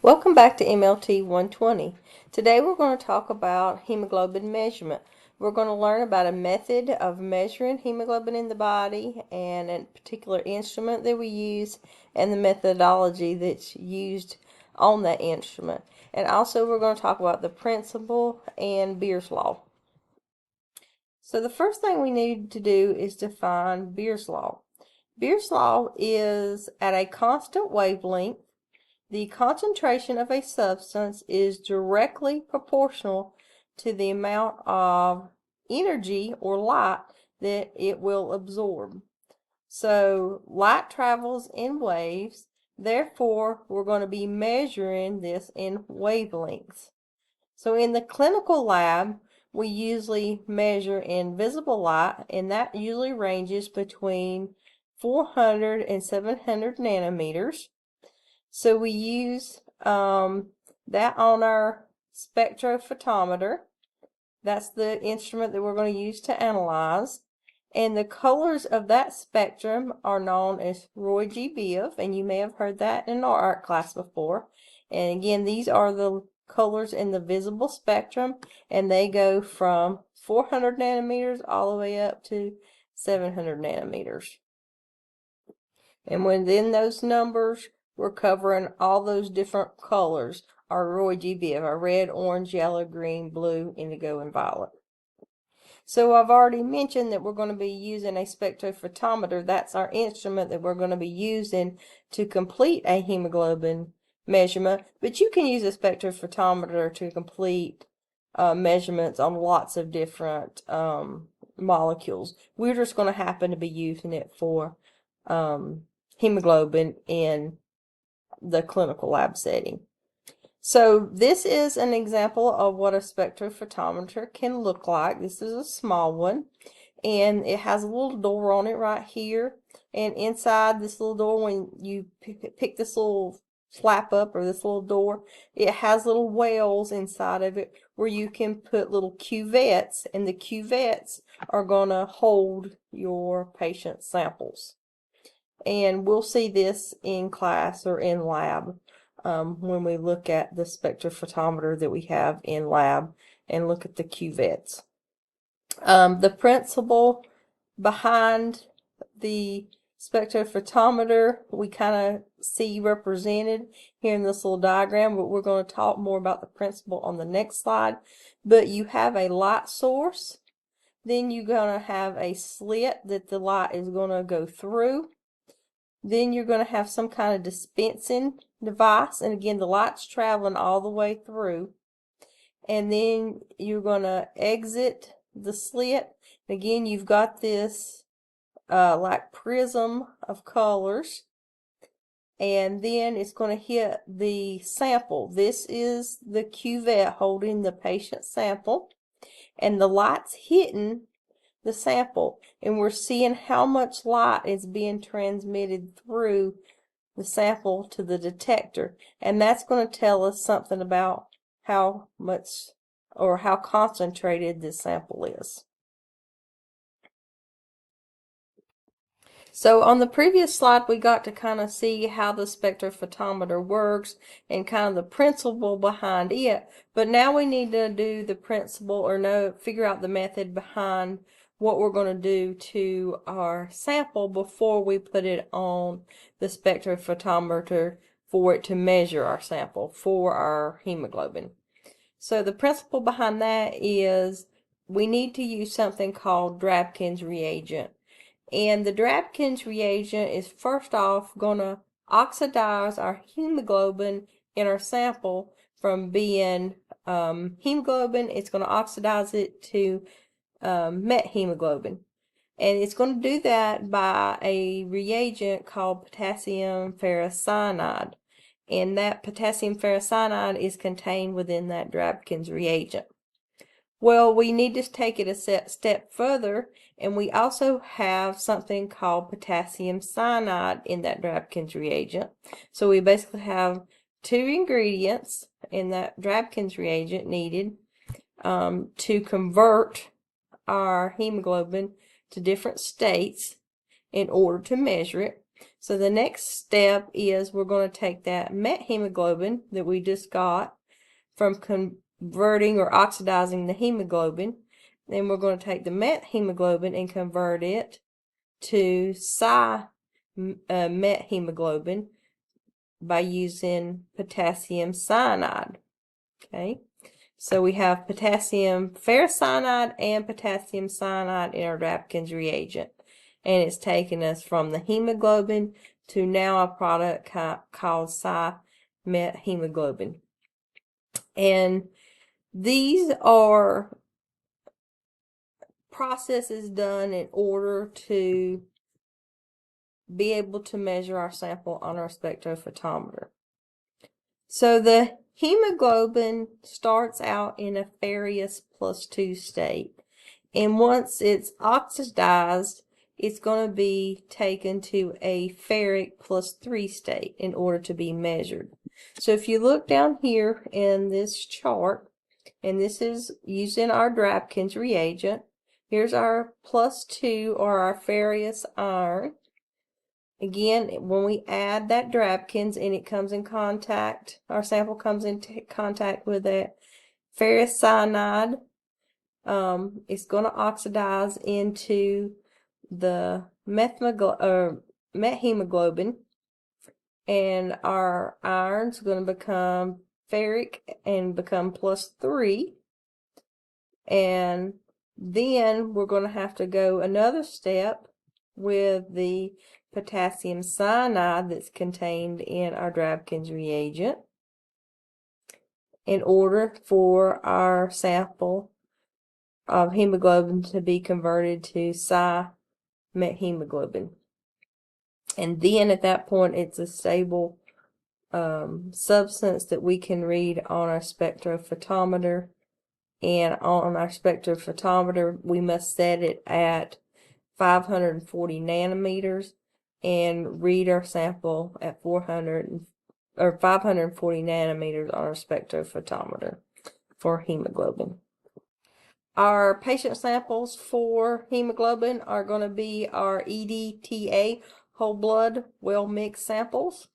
Welcome back to MLT 120. Today we're going to talk about hemoglobin measurement. We're going to learn about a method of measuring hemoglobin in the body and a particular instrument that we use and the methodology that's used on that instrument. And also we're going to talk about the principle and Beer's law. So the first thing we need to do is define Beer's law. Beer's law is at a constant wavelength. The concentration of a substance is directly proportional to the amount of energy or light that it will absorb. So light travels in waves, therefore we're going to be measuring this in wavelengths. So in the clinical lab, we usually measure in visible light, and that usually ranges between 400 and 700 nanometers. So we use that on our spectrophotometer. That's the instrument that we're going to use to analyze. And the colors of that spectrum are known as Roy G. Biv, and you may have heard that in our art class before. And again, these are the colors in the visible spectrum, and they go from 400 nanometers all the way up to 700 nanometers. And within those numbers, we're covering all those different colors, our Roy G. Biv, our red, orange, yellow, green, blue, indigo, and violet. So I've already mentioned that we're going to be using a spectrophotometer. That's our instrument that we're going to be using to complete a hemoglobin measurement. But you can use a spectrophotometer to complete measurements on lots of different molecules. We're just going to happen to be using it for hemoglobin in the clinical lab setting. So this is an example of what a spectrophotometer can look like. This is a small one, and it has a little door on it right here. And inside this little door, when you pick this little flap up, or this little door, it has little wells inside of it where you can put little cuvettes, and the cuvettes are going to hold your patient samples. And we'll see this in class or in lab when we look at the spectrophotometer that we have in lab and look at the cuvettes. The principle behind the spectrophotometer we kind of see represented here in this little diagram, but we're going to talk more about the principle on the next slide. But you have a light source, then you're going to have a slit that the light is going to go through. Then you're going to have some kind of dispensing device, and again the light's traveling all the way through. And then you're going to exit the slit. Again, you've got this like prism of colors, and then it's going to hit the sample. This is the cuvette holding the patient sample, and the light's hitting the sample, and we're seeing how much light is being transmitted through the sample to the detector, and that's going to tell us something about how much or how concentrated this sample is. So on the previous slide, we got to kind of see how the spectrophotometer works and kind of the principle behind it, but now we need to do the principle, or figure out the method behind what we're going to do to our sample before we put it on the spectrophotometer for it to measure our sample for our hemoglobin. So the principle behind that is we need to use something called Drabkin's reagent. And the Drabkin's reagent is first off going to oxidize our hemoglobin in our sample from being hemoglobin. It's going to oxidize it to methemoglobin. And it's going to do that by a reagent called potassium ferrocyanide. And that potassium ferrocyanide is contained within that Drabkin's reagent. Well, we need to take it a step further, and we also have something called potassium cyanide in that Drabkin's reagent. So we basically have two ingredients in that Drabkin's reagent needed to convert our hemoglobin to different states in order to measure it. So the next step is we're going to take that methemoglobin that we just got from converting or oxidizing the hemoglobin. Then we're going to take the methemoglobin and convert it to methemoglobin by using potassium cyanide. Okay, so we have potassium ferricyanide and potassium cyanide in our Rapkin's reagent, and it's taking us from the hemoglobin to now a product called methemoglobin. And these are processes done in order to be able to measure our sample on our spectrophotometer. So the hemoglobin starts out in a ferrous +2 state, and once it's oxidized, it's going to be taken to a ferric +3 state in order to be measured. So if you look down here in this chart, and this is using our Drapkins reagent, here's our +2 or our ferrous iron. Again, when we add that Drapkins and it comes in contact, our sample comes into contact with that ferrous cyanide, it's going to oxidize into the methemoglobin, and our iron's going to become ferric and become +3. And then we're going to have to go another step with the potassium cyanide that's contained in our Drapkins reagent in order for our sample of hemoglobin to be converted to methemoglobin. And then at that point, it's a stable substance that we can read on our spectrophotometer. And on our spectrophotometer, we must set it at 540 nanometers and read our sample at 540 nanometers on our spectrophotometer for hemoglobin. Our patient samples for hemoglobin are going to be our EDTA whole blood well mixed samples.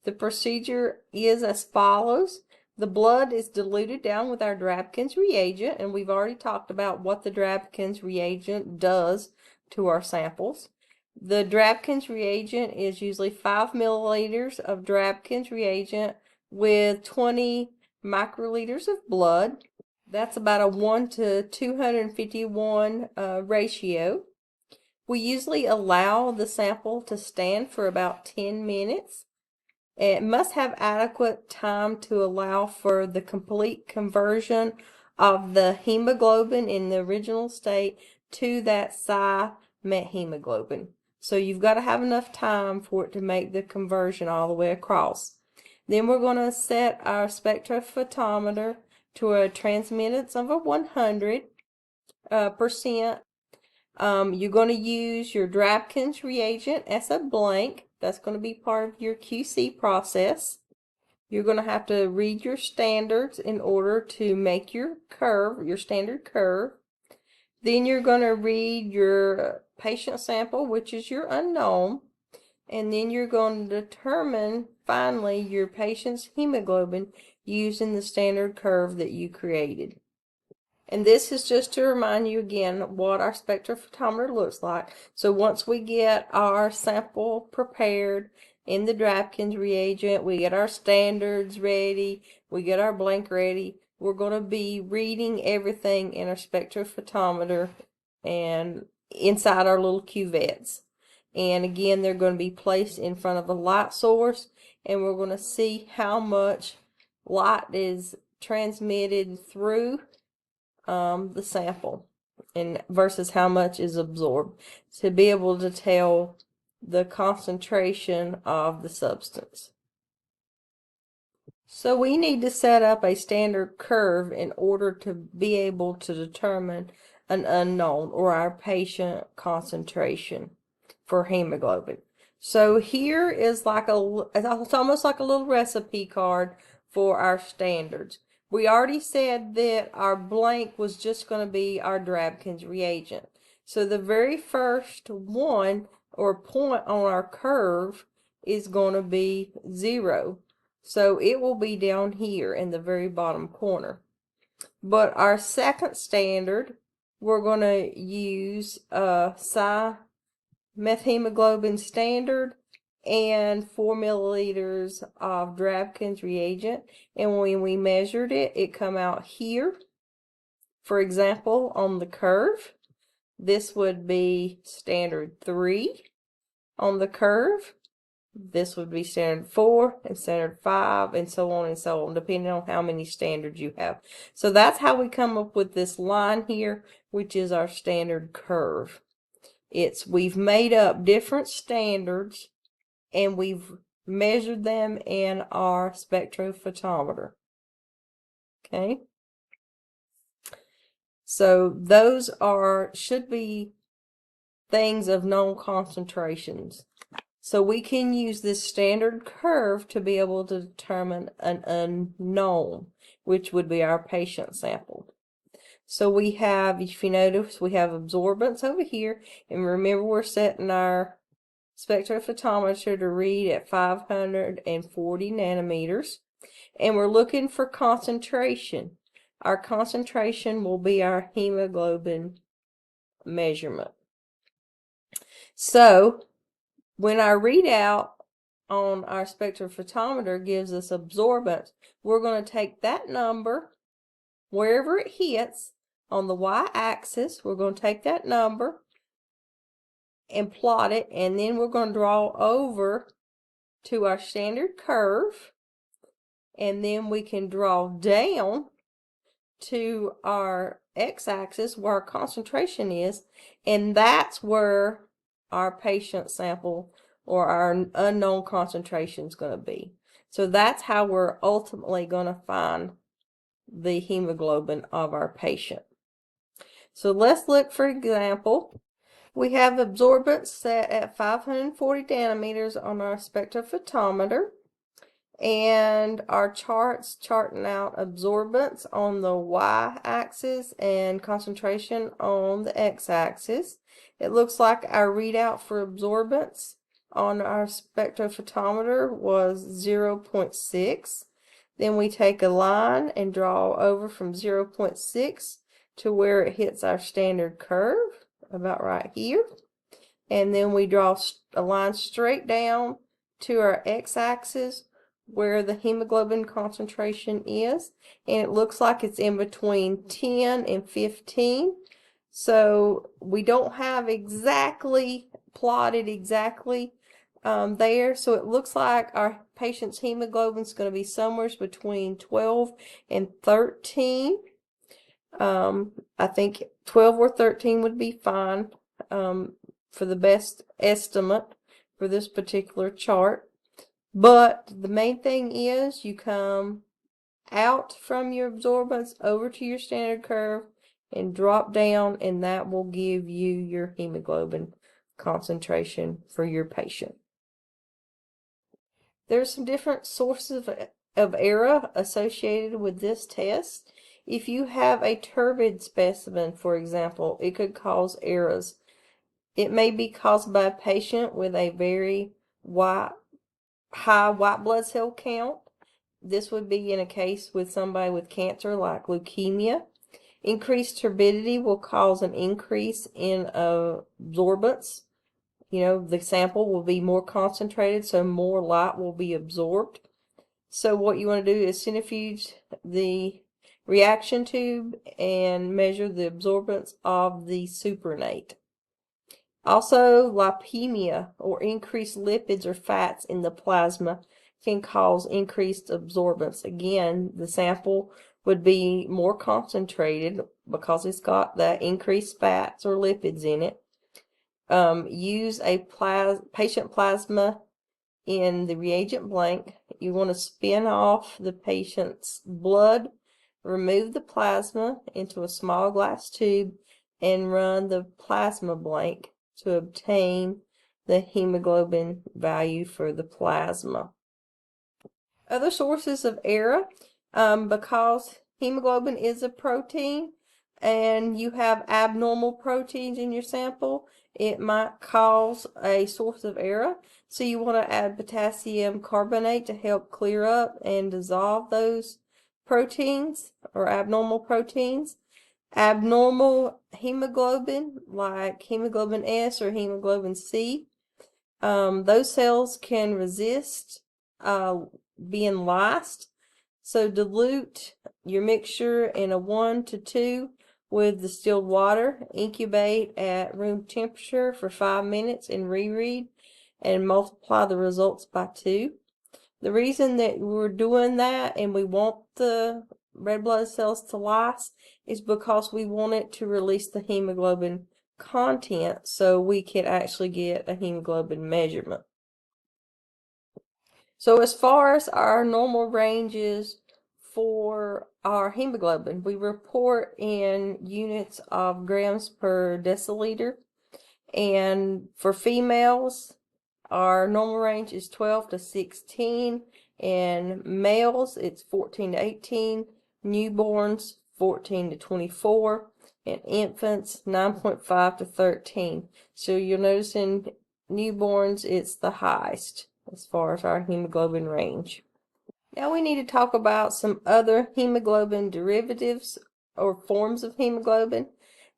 The procedure is as follows. The blood is diluted down with our Drapkins reagent, and we've already talked about what the Drapkins reagent does to our samples. The Drapkins reagent is usually 5 milliliters of Drapkins reagent with 20 microliters of blood. That's about a 1 to 251 ratio. We usually allow the sample to stand for about 10 minutes. It must have adequate time to allow for the complete conversion of the hemoglobin in the original state to that methemoglobin. So you've got to have enough time for it to make the conversion all the way across. Then we're going to set our spectrophotometer to a transmittance of a 100%. You're going to use your Drapkins reagent as a blank. That's going to be part of your QC process. You're going to have to read your standards in order to make your curve, your standard curve. Then you're going to read your patient sample, which is your unknown. And then you're going to determine, finally, your patient's hemoglobin using the standard curve that you created. And this is just to remind you again what our spectrophotometer looks like. So once we get our sample prepared in the Drapkins reagent, we get our standards ready, we get our blank ready, we're going to be reading everything in our spectrophotometer and inside our little cuvettes. And again, they're going to be placed in front of a light source, and we're going to see how much light is transmitted through the sample and versus how much is absorbed to be able to tell the concentration of the substance. So we need to set up a standard curve in order to be able to determine an unknown or our patient concentration for hemoglobin. So here is like it's almost like a little recipe card for our standards. We already said that our blank was just going to be our Drapkins reagent. So the very first one or point on our curve is going to be 0. So it will be down here in the very bottom corner. But our second standard, we're going to use methemoglobin standard and 4 milliliters of Drabkin's reagent. And when we measured it, it come out here. For example, on the curve, this would be standard 3 on the curve. This would be standard 4 and standard 5 and so on, depending on how many standards you have. So that's how we come up with this line here, which is our standard curve. We've made up different standards and we've measured them in our spectrophotometer. Okay. So those should be things of known concentrations. So we can use this standard curve to be able to determine an unknown, which would be our patient sample. So we have, if you notice, we have absorbance over here. And remember, we're setting our spectrophotometer to read at 540 nanometers. And we're looking for concentration. Our concentration will be our hemoglobin measurement. So when our readout on our spectrophotometer gives us absorbance, we're going to take that number wherever it hits on the y-axis. We're going to take that number and plot it, and then we're going to draw over to our standard curve, and then we can draw down to our x-axis where our concentration is, and that's where our patient sample or our unknown concentration is going to be. So that's how we're ultimately going to find the hemoglobin of our patient. So let's look, for example, we have absorbance set at 540 nanometers on our spectrophotometer. And our charts charting out absorbance on the y-axis and concentration on the x-axis. It looks like our readout for absorbance on our spectrophotometer was 0.6. Then we take a line and draw over from 0.6 to where it hits our standard curve, about right here. And then we draw a line straight down to our x-axis where the hemoglobin concentration is, and it looks like it's in between 10 and 15. So we don't have exactly plotted exactly there, so it looks like our patient's hemoglobin is going to be somewhere between 12 and 13. I think 12 or 13 would be fine for the best estimate for this particular chart. But the main thing is you come out from your absorbance over to your standard curve and drop down, and that will give you your hemoglobin concentration for your patient. There's some different sources of error associated with this test. If you have a turbid specimen, for example, it could cause errors. It may be caused by a patient with a very high white blood cell count. This would be in a case with somebody with cancer like leukemia. Increased turbidity will cause an increase in absorbance. The sample will be more concentrated, so more light will be absorbed. So what you want to do is centrifuge the reaction tube and measure the absorbance of the supernatant. Also, lipemia, or increased lipids or fats in the plasma, can cause increased absorbance. Again, the sample would be more concentrated because it's got that increased fats or lipids in it. Use a patient plasma in the reagent blank. You want to spin off the patient's blood, remove the plasma into a small glass tube, and run the plasma blank to obtain the hemoglobin value for the plasma. Other sources of error, because hemoglobin is a protein, and you have abnormal proteins in your sample, it might cause a source of error. So you want to add potassium carbonate to help clear up and dissolve those proteins or abnormal proteins. Abnormal hemoglobin, like hemoglobin S or hemoglobin C, those cells can resist being lysed. So dilute your mixture in a 1 to 2 with distilled water. Incubate at room temperature for 5 minutes and reread, and multiply the results by 2. The reason that we're doing that and we want the red blood cells to lyse is because we want it to release the hemoglobin content so we can actually get a hemoglobin measurement. So as far as our normal ranges for our hemoglobin, we report in units of grams per deciliter. And for females, our normal range is 12 to 16. In males, it's 14 to 18. Newborns, 14 to 24. And infants, 9.5 to 13. So you'll notice in newborns, it's the highest as far as our hemoglobin range. Now we need to talk about some other hemoglobin derivatives or forms of hemoglobin.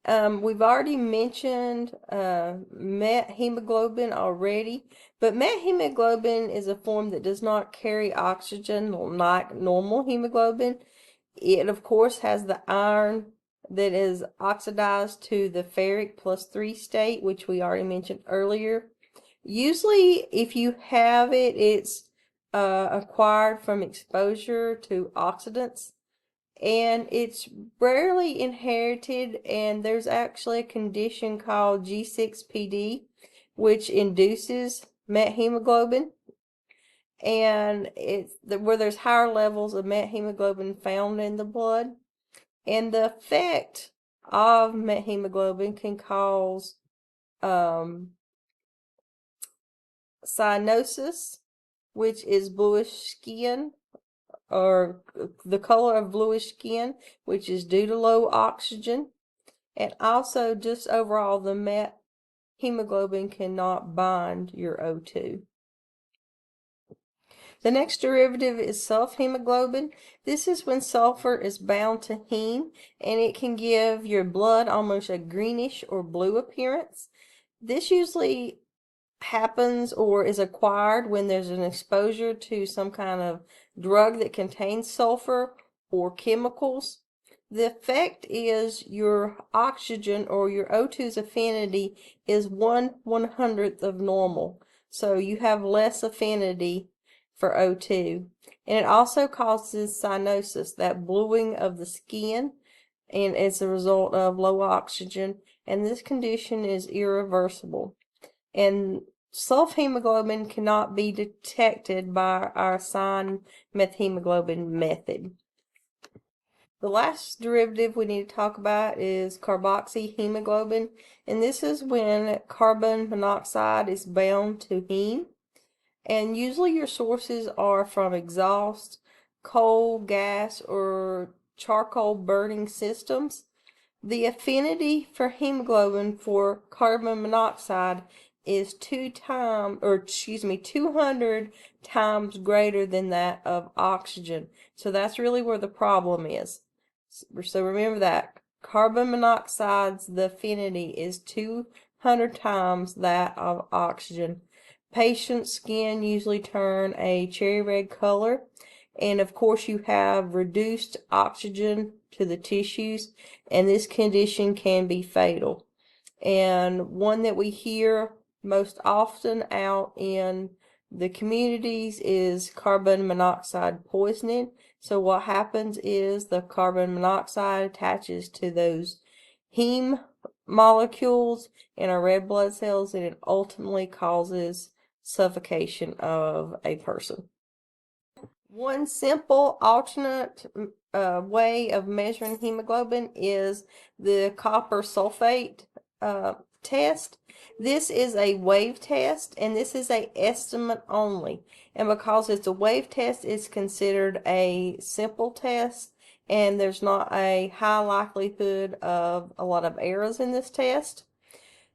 We've already mentioned methemoglobin already, but methemoglobin is a form that does not carry oxygen like normal hemoglobin. It, of course, has the iron that is oxidized to the ferric +3 state, which we already mentioned earlier. Usually, if you have it, it's acquired from exposure to oxidants, and it's rarely inherited, and there's actually a condition called G6PD, which induces methemoglobin, and it's where there's higher levels of methemoglobin found in the blood, and the effect of methemoglobin can cause cyanosis, which is bluish skin, or the color of bluish skin, which is due to low oxygen. And also, just overall, the methemoglobin cannot bind your O2. The next derivative is sulfhemoglobin. This is when sulfur is bound to heme, and it can give your blood almost a greenish or blue appearance. This usually happens or is acquired when there's an exposure to some kind of drug that contains sulfur or chemicals. The effect is your oxygen or your O2's affinity is 1/100th of normal. So you have less affinity for O2. And it also causes cyanosis, that bluing of the skin, and it's a result of low oxygen. And this condition is irreversible. And sulfhemoglobin cannot be detected by our assigned methemoglobin method. The last derivative we need to talk about is carboxyhemoglobin, and this is when carbon monoxide is bound to heme. And usually your sources are from exhaust, coal, gas, or charcoal burning systems. The affinity for hemoglobin for carbon monoxide is 200 times greater than that of oxygen. So that's really where the problem is. So remember that carbon monoxide's the affinity is 200 times that of oxygen. Patient's skin usually turn a cherry red color, and of course you have reduced oxygen to the tissues, and this condition can be fatal. And one that we hear most often out in the communities is carbon monoxide poisoning. So what happens is the carbon monoxide attaches to those heme molecules in our red blood cells, and it ultimately causes suffocation of a person. One simple alternate way of measuring hemoglobin is the copper sulfate test. This is a wave test, and this is a estimate only. And because it's a wave test, it's considered a simple test, and there's not a high likelihood of a lot of errors in this test.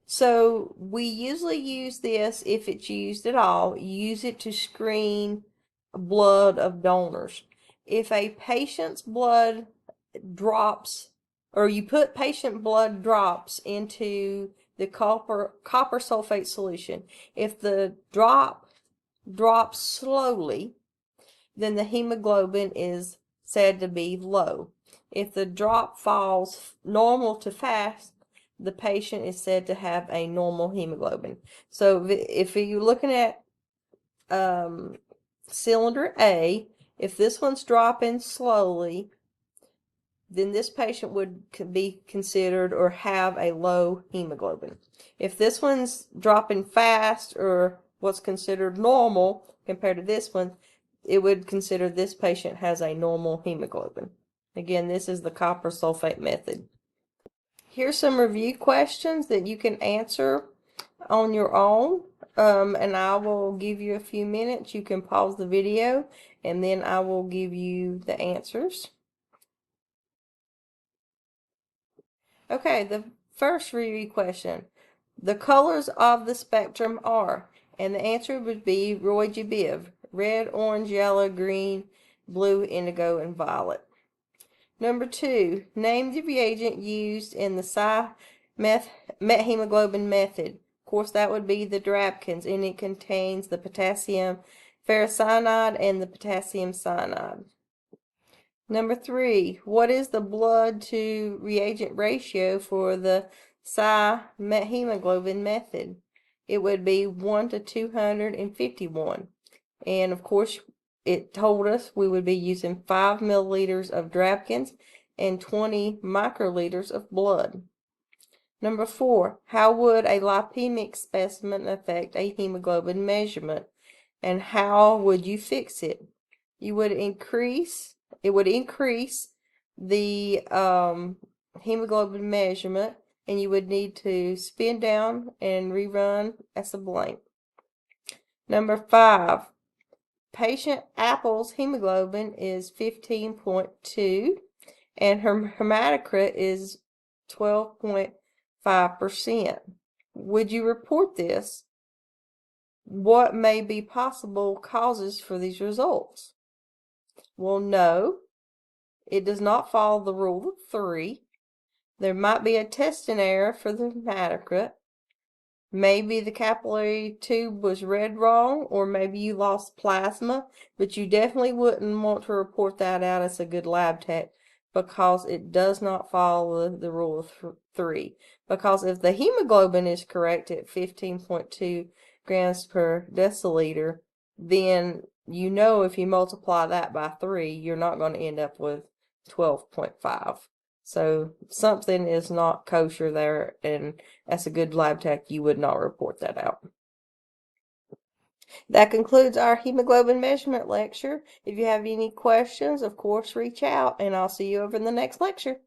So we usually use this, if it's used at all, use it to screen blood of donors. If a patient's blood drops, or you put patient blood drops into the copper sulfate solution, if the drops slowly, then the hemoglobin is said to be low. If the drop falls normal to fast, the patient is said to have a normal hemoglobin. So if you're looking at cylinder A, if this one's dropping slowly, then this patient would be considered or have a low hemoglobin. If this one's dropping fast, or what's considered normal compared to this one, it would consider this patient has a normal hemoglobin. Again, this is the copper sulfate method. Here's some review questions that you can answer on your own, and I will give you a few minutes. You can pause the video, and then I will give you the answers. Okay, the first review question. The colors of the spectrum are, and the answer would be Roy G. Biv: red, orange, yellow, green, blue, indigo, and violet. Number 2, name the reagent used in the methemoglobin method. Of course, that would be the Drabkins, and it contains the potassium ferricyanide and the potassium cyanide. Number 3, what is the blood to reagent ratio for the methemoglobin method? It would be 1 to 251. And of course, it told us we would be using 5 milliliters of Drabkins and 20 microliters of blood. Number 4, how would a lipemic specimen affect a hemoglobin measurement? And how would you fix it? It would increase the hemoglobin measurement, and you would need to spin down and rerun as a blank. Number 5, patient Apple's hemoglobin is 15.2 and her hematocrit is 12.5%. Would you report this? What may be possible causes for these results? Well, no, it does not follow the rule of 3. There might be a testing error for the hematocrit. Maybe the capillary tube was read wrong, or maybe you lost plasma, but you definitely wouldn't want to report that out as a good lab tech, because it does not follow the rule of 3. Because if the hemoglobin is correct at 15.2 grams per deciliter, then you know if you multiply that by 3, you're not going to end up with 12.5. So something is not kosher there, and as a good lab tech, you would not report that out. That concludes our hemoglobin measurement lecture. If you have any questions, of course, reach out, and I'll see you over in the next lecture.